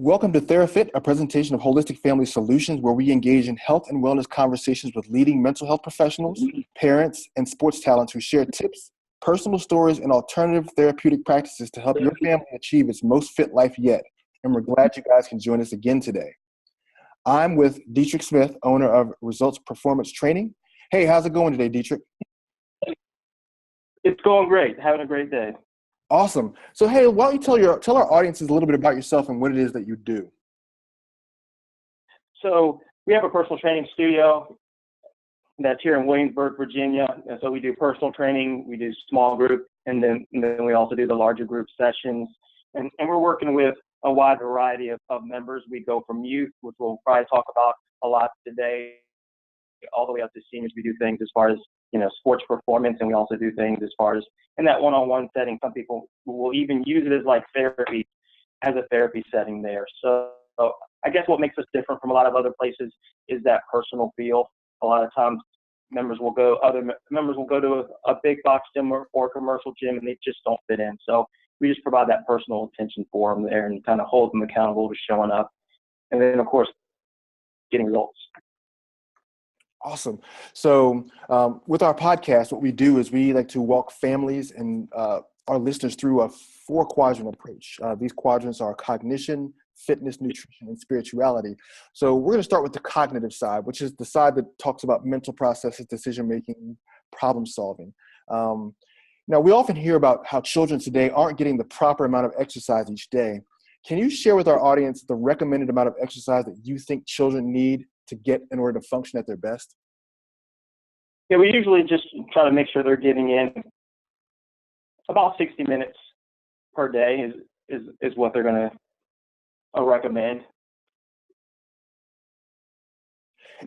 Welcome to TheraFit, a presentation of Holistic Family Solutions, where we engage in health and wellness conversations with leading mental health professionals, parents, and sports talents who share tips, personal stories, and alternative therapeutic practices to help your family achieve its most fit life yet. And we're glad you guys can join us again today. I'm with Dietrich Smith, owner of Results Performance Training. Hey, how's it going today, Dietrich? It's going great. Having a great day. Awesome. So, hey, why don't you tell our audiences a little bit about yourself and what it is that you do? So we have a personal training studio that's here in Williamsburg, Virginia. And so we do personal training, we do small group, and then we also do the larger group sessions. And we're working with a wide variety of members. We go from youth, which we'll probably talk about a lot today, all the way up to seniors. We do things as far as, sports performance, and we also do things as far as in that one-on-one setting. Some people will even use it as like therapy, as a therapy setting there. So I guess what makes us different from a lot of other places is that personal feel. A lot of times other members will go to a big box gym or a commercial gym, and they just don't fit in. So we just provide that personal attention for them there and kind of hold them accountable to showing up. And then, of course, getting results. Awesome. So with our podcast, what we do is we like to walk families and our listeners through a 4-quadrant approach. These quadrants are cognition, fitness, nutrition, and spirituality. So we're going to start with the cognitive side, which is the side that talks about mental processes, decision-making, problem-solving. Now, we often hear about how children today aren't getting the proper amount of exercise each day. Can you share with our audience the recommended amount of exercise that you think children need to get in order to function at their best? Yeah, we usually just try to make sure they're getting in about 60 minutes per day is what they're going to recommend.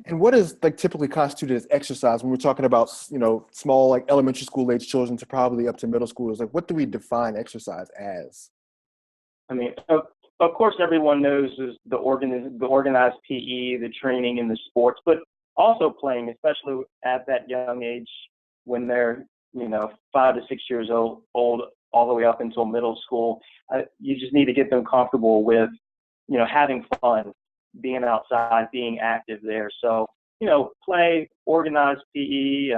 And what is typically constituted as exercise when we're talking about, small elementary school age children to probably up to middle schoolers? What do we define exercise as? I mean, of course, everyone knows is the organized PE, the training and the sports, but also playing, especially at that young age when they're, 5 to 6 years old, all the way up until middle school. You just need to get them comfortable with, having fun, being outside, being active there. So, play, organized PE,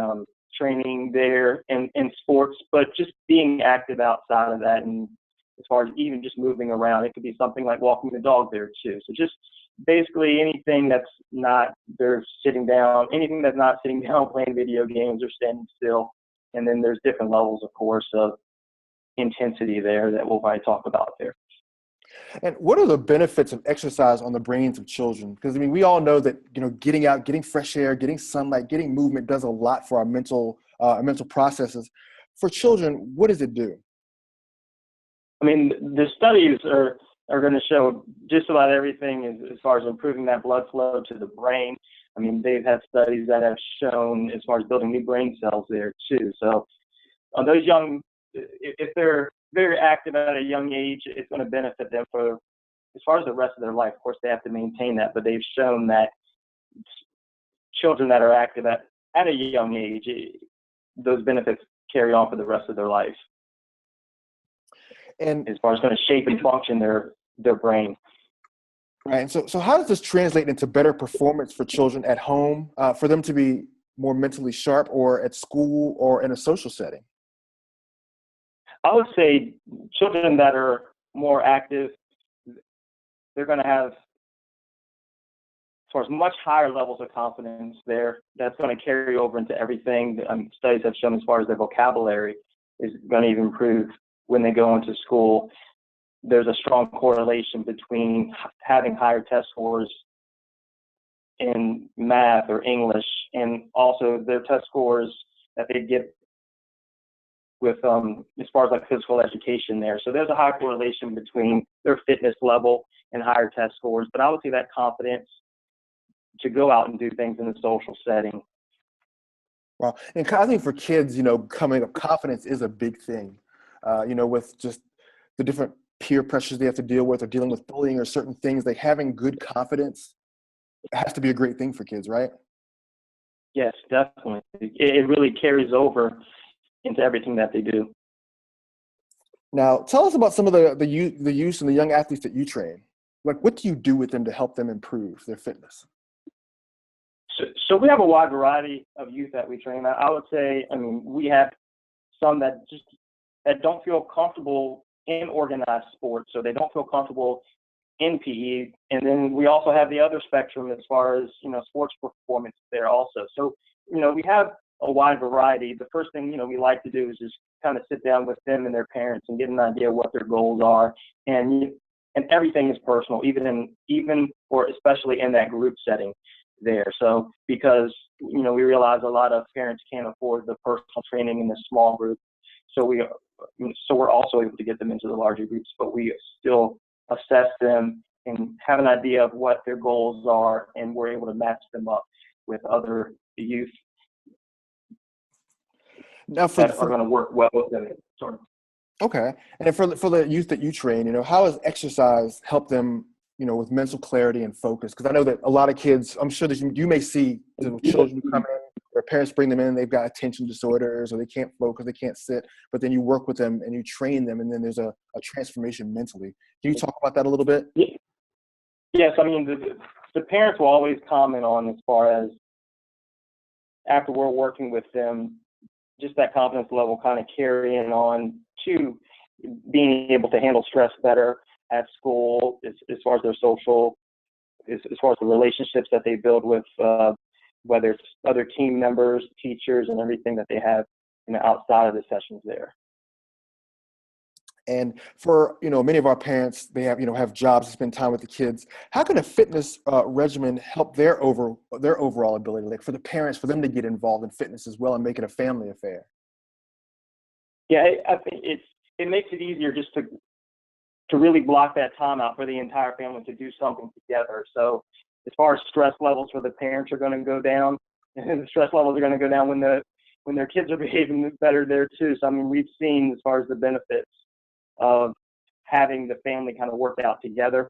training there in sports, but just being active outside of that. And as far as even just moving around, it could be something like walking the dog there too. So just basically anything that's not they're sitting down, anything that's not sitting down playing video games or standing still. And then there's different levels, of course, of intensity there that we'll probably talk about there. And what are the benefits of exercise on the brains of children? Because, we all know that, getting out, getting fresh air, getting sunlight, getting movement does a lot for our mental processes. For children, what does it do? The studies are going to show just about everything as far as improving that blood flow to the brain. They've had studies that have shown as far as building new brain cells there too. So on those young, if they're very active at a young age, it's going to benefit them for as far as the rest of their life. Of course, they have to maintain that, but they've shown that children that are active at a young age, those benefits carry on for the rest of their life. And as far as going to shape and function their brain. Right. So how does this translate into better performance for children at home, for them to be more mentally sharp, or at school or in a social setting? I would say children that are more active, they're going to have, as far as much higher levels of confidence there. That's going to carry over into everything. Studies have shown as far as their vocabulary is going to even improve when they go into school. There's a strong correlation between having higher test scores in math or English, and also their test scores that they get with as far as physical education there. So there's a high correlation between their fitness level and higher test scores. But I would say that confidence to go out and do things in a social setting. Well, and I think for kids, coming up, confidence is a big thing. With just the different peer pressures they have to deal with, or dealing with bullying or certain things, having good confidence has to be a great thing for kids, right? Yes, definitely. It really carries over into everything that they do. Now, tell us about some of the youth and the young athletes that you train. Like, what do you do with them to help them improve their fitness? So we have a wide variety of youth that we train. I would say, I mean, we have some that don't feel comfortable in organized sports, so they don't feel comfortable in PE. And then we also have the other spectrum as far as, sports performance there also. So, we have a wide variety. The first thing, we like to do is just kind of sit down with them and their parents and get an idea of what their goals are. And everything is personal, even or especially in that group setting there. So because, we realize a lot of parents can't afford the personal training in the small group. So we're also able to get them into the larger groups, but we still assess them and have an idea of what their goals are, and we're able to match them up with other youth Now, that are going to work well with them. Sort of. Okay. And for the youth that you train, how has exercise helped them, with mental clarity and focus? Because I know that a lot of kids, I'm sure that you may see the children who come in, their parents bring them in, they've got attention disorders or they can't focus, they can't sit, but then you work with them and you train them, and then there's a transformation mentally. Can you talk about that a little bit? Yes. I mean, the parents will always comment on, as far as after we're working with them, just that confidence level kind of carrying on to being able to handle stress better at school, as far as their social, as far as the relationships that they build with, whether it's other team members, teachers, and everything that they have, outside of the sessions there. And for, many of our parents, they have jobs to spend time with the kids. How can a fitness regimen help their overall ability, like for the parents, for them to get involved in fitness as well and make it a family affair? Yeah, I think it makes it easier just to really block that time out for the entire family to do something together. So as far as stress levels for the parents are going to go down, and the stress levels are going to go down when their kids are behaving better there too. So I mean, we've seen, as far as the benefits of having the family kind of work out together.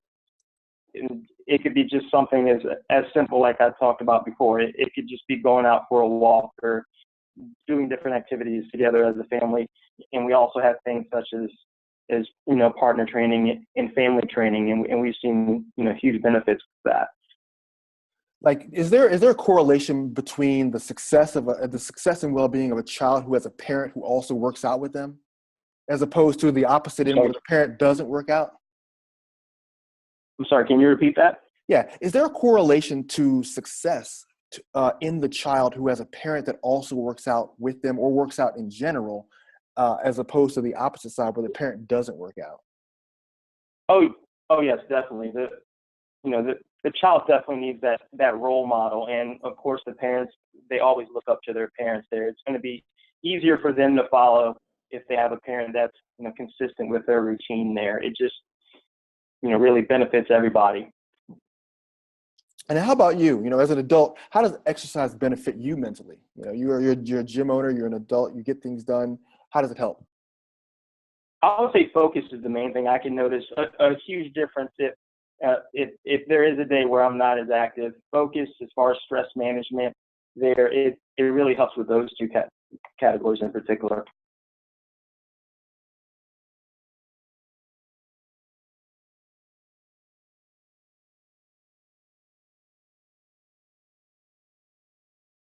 And it could be just something as simple, like I talked about before. It could just be going out for a walk or doing different activities together as a family. And we also have things such as partner training and family training, and we've seen huge benefits with that. Like, is there a correlation between the success and well-being of a child who has a parent who also works out with them, as opposed to the opposite end where the parent doesn't work out? I'm sorry, can you repeat that? Yeah. Is there a correlation to success in the child who has a parent that also works out with them or works out in general, as opposed to the opposite side where the parent doesn't work out? Oh yes, definitely. The child definitely needs that role model, and of course the parents, they always look up to their parents there. It's going to be easier for them to follow if they have a parent that's consistent with their routine there. It just really benefits everybody. And how about you? As an adult, how does exercise benefit you mentally? You're a gym owner, you're an adult, you get things done. How does it help? I would say focus is the main thing. I can notice a huge difference if there is a day where I'm not as active. Focus, as far as stress management, it really helps with those two categories in particular.